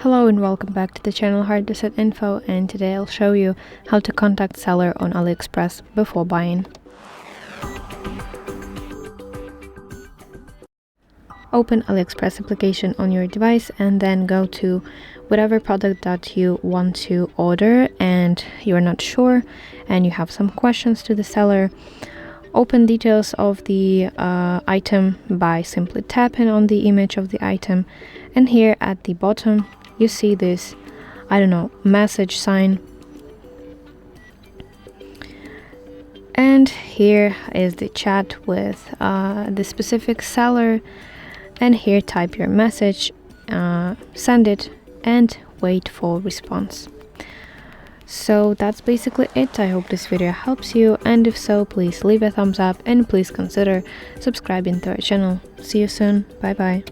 Hello and welcome back to the channel HardReset.Info, and today I'll show you how to contact seller on AliExpress before buying. Open AliExpress application on your device and then go to whatever product that you want to order and you're not sure and you have some questions to the seller. Open details of the item by simply tapping on the image of the item, and here at the bottom you see this, message sign, and here is the chat with the specific seller, and here type your message, send it and wait for response. So that's basically it. I hope this video helps you, and if so, please leave a thumbs up and please consider subscribing to our channel. See you soon. Bye bye.